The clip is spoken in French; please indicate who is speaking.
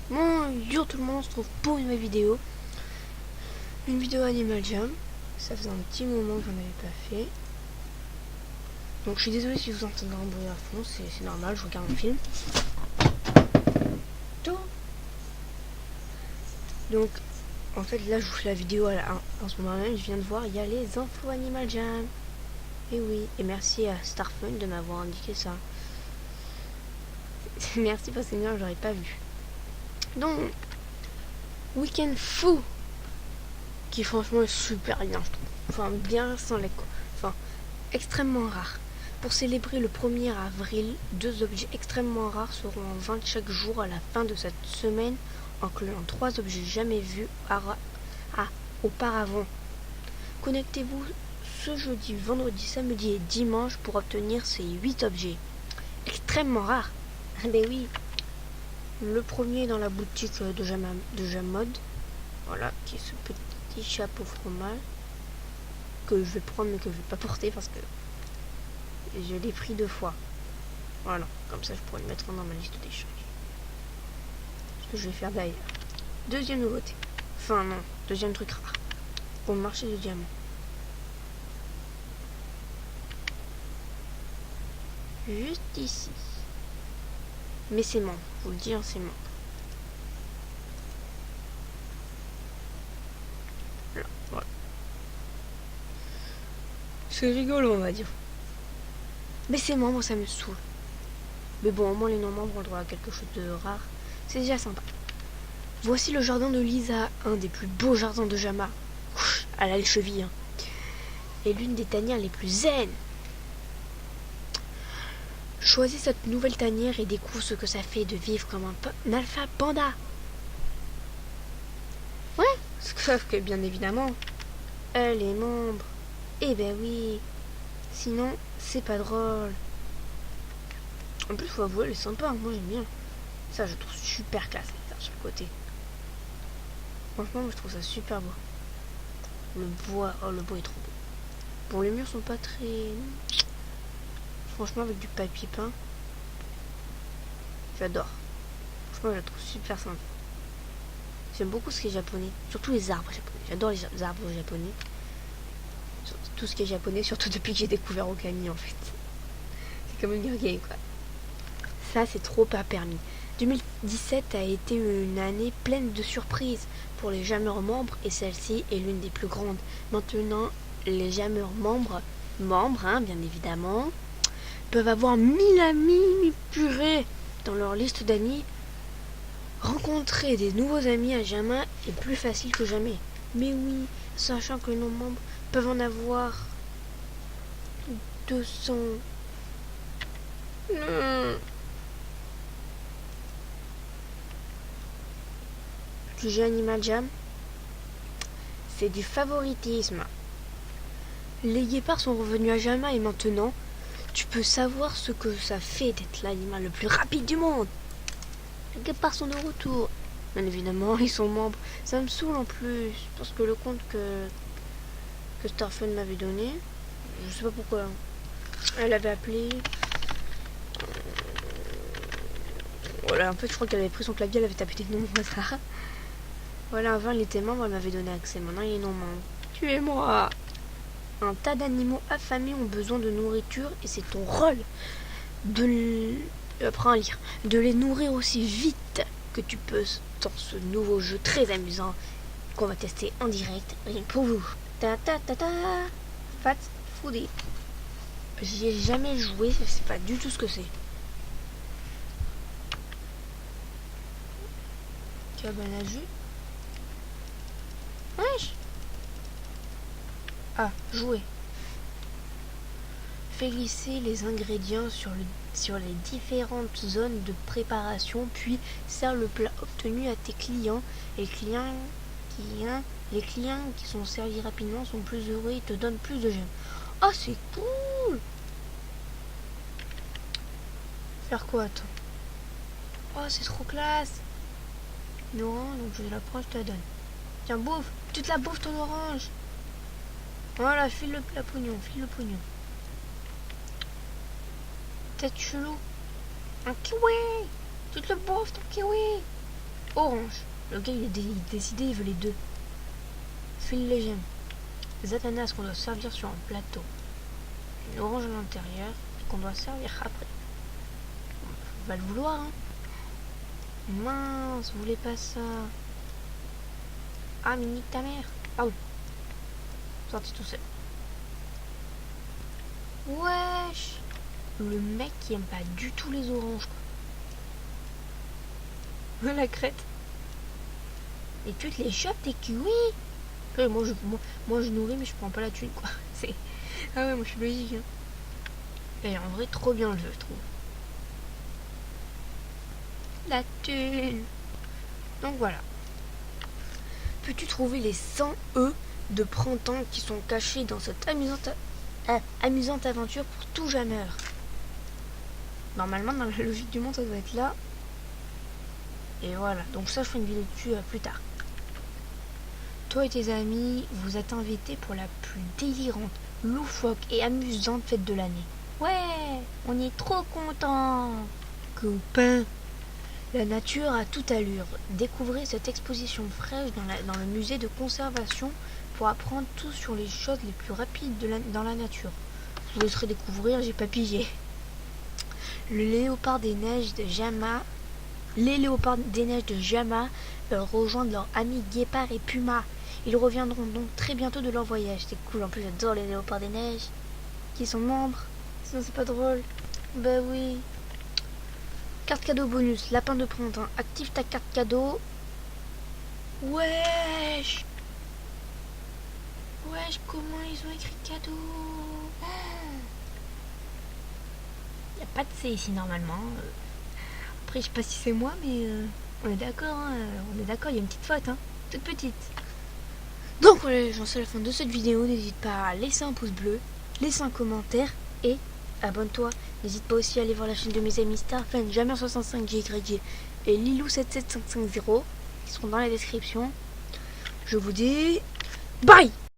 Speaker 1: Bonjour tout le monde, on se retrouve pour une nouvelle vidéo. Une vidéo Animal Jam. Ça faisait un petit moment que j'en avais pas fait. Donc je suis désolée si vous entendez un bruit à fond, c'est normal, je regarde un film. Tout. Donc en fait là je vous fais la vidéo en ce moment même, je viens de voir, il y a les infos Animal Jam. Et oui, et merci à Starfun de m'avoir indiqué ça. Merci parce que sinon j'aurais pas vu. Donc, Week-end fou qui franchement est super bien, je trouve. Enfin, bien sans les quoi. Enfin, extrêmement rare. Pour célébrer le 1er avril, 2 objets extrêmement rares seront en vente chaque jour à la fin de cette semaine, incluant 3 objets jamais vus auparavant. Connectez-vous ce jeudi, vendredi, samedi et dimanche pour obtenir ces 8 objets. Extrêmement rares. Ben oui. Le premier dans la boutique de Jamod. Voilà, qui est ce petit chapeau fromage que je vais prendre mais que je vais pas porter parce que je l'ai pris 2 fois. Voilà, comme ça je pourrais le mettre dans ma liste d'échange. Ce que je vais faire d'ailleurs. Deuxième nouveauté. Enfin non, deuxième truc rare. Pour le marché du diamant. Juste ici. Mais c'est membre, faut le dire, c'est membre. Là, voilà. C'est rigolo on va dire. Mais c'est membre, ça me saoule. Mais bon, au moins les non-membres ont le droit à quelque chose de rare. C'est déjà sympa. Voici le jardin de Lisa, un des plus beaux jardins de Jama. Elle a les chevilles. Et l'une des tanières les plus zen. Choisis cette nouvelle tanière et découvre ce que ça fait de vivre comme un alpha panda. Ouais, sauf que bien évidemment, elle est membre. Eh ben oui. Sinon, c'est pas drôle. En plus, faut avouer, elle est sympa. Moi, j'aime bien. Ça, je trouve super classe, ça, sur le côté. Franchement, moi, je trouve ça super beau. Le bois, oh, le bois est trop beau. Bon, les murs sont pas très... Franchement, avec du papier peint, j'adore. Franchement, je la trouve super sympa. J'aime beaucoup ce qui est japonais. Surtout les arbres japonais. J'adore les arbres japonais. Tout ce qui est japonais, surtout depuis que j'ai découvert Okami, en fait. C'est comme une game, quoi. Ça, c'est trop pas permis. 2017 a été une année pleine de surprises pour les jammeurs membres et celle-ci est l'une des plus grandes. Maintenant, les jammeurs membres, hein, bien évidemment, peuvent avoir 1000 amis purée dans leur liste d'amis. Rencontrer des nouveaux amis à Jama est plus facile que jamais. Mais oui, sachant que les non-membres peuvent en avoir 200. Du jeu Animal Jam, c'est du favoritisme. Les guépards sont revenus à Jama et maintenant, tu peux savoir ce que ça fait d'être l'animal le plus rapide du monde. Les guépards sont de retour. Bien évidemment, ils sont membres. Ça me saoule en plus, parce que le compte que Starfun m'avait donné, je sais pas pourquoi. Elle avait appelé. Voilà, en fait, je crois qu'elle avait pris son clavier, elle avait tapé des noms au hasard. Voilà, avant, il était membre, elle m'avait donné accès. Maintenant, il est non membre. Tuez-moi! Un tas d'animaux affamés ont besoin de nourriture et c'est ton rôle de les nourrir aussi vite que tu peux dans ce nouveau jeu très amusant qu'on va tester en direct rien que pour vous. Ta ta ta ta Fat Foodie. J'y ai jamais joué, je sais pas du tout ce que c'est. Cabane à jus. Wesh. Ah, jouer. Fais glisser les ingrédients sur les différentes zones de préparation, puis sers le plat obtenu à tes clients. Et les clients qui sont servis rapidement sont plus heureux et te donnent plus de gemmes. Oh, c'est cool! Faire quoi, attends? Oh, c'est trop classe! Non, donc je la prends, je te la donne. Tiens, bouffe! Tu te la bouffes ton orange! Voilà, file le pognon. Tête chelou. Un kiwi! Tu te le bouffes ton kiwi! orange. Le gars, il est décidé, il veut les deux. File les gemmes. Les ananas qu'on doit servir sur un plateau. Une orange à l'intérieur qu'on doit servir après. On va le vouloir, hein. Mince, vous voulez pas ça. Ah, mais nique ta mère. Ah oui. Sorti tout seul. Wesh. Le mec qui aime pas du tout les oranges, quoi. La crête. Et tu te les chopes, tes kiwis. Ouais, moi, je nourris, mais je prends pas la thune, quoi. C'est... Ah ouais, moi, je suis logique, hein. Et en vrai, trop bien le jeu, je trouve. La thune. Donc, voilà. Peux-tu trouver les 100 œufs de printemps qui sont cachés dans cette amusante aventure pour tout jameur? Normalement, dans la logique du monde, ça doit être là. Et voilà. Donc ça, je ferai une vidéo dessus plus tard. Toi et tes amis, vous êtes invités pour la plus délirante, loufoque et amusante fête de l'année. Ouais, on est trop contents. Copain. La nature a toute allure. Découvrez cette exposition fraîche dans le musée de conservation pour apprendre tout sur les choses les plus rapides dans la nature. Vous laisserez découvrir, j'ai pas pigé. Les léopards des neiges de Jama veulent rejoindre leurs amis guépards et pumas. Ils reviendront donc très bientôt de leur voyage. C'est cool, en plus j'adore les léopards des neiges. Qui sont membres. Sinon c'est pas drôle. Bah oui. Carte cadeau bonus, lapin de printemps. Active ta carte cadeau. Wesh. Wesh, comment ils ont écrit cadeau? Y a pas de C ici normalement. Après je sais pas si c'est moi, mais on est d'accord, hein. On est d'accord, il y a une petite faute, hein. Toute petite. Donc voilà, j'en suis à la fin de cette vidéo. N'hésite pas à laisser un pouce bleu, laisser un commentaire et abonne-toi. N'hésite pas aussi à aller voir la chaîne de mes amis Starfan, Jammer65GYG et Lilou77550 qui seront dans la description. Je vous dis bye.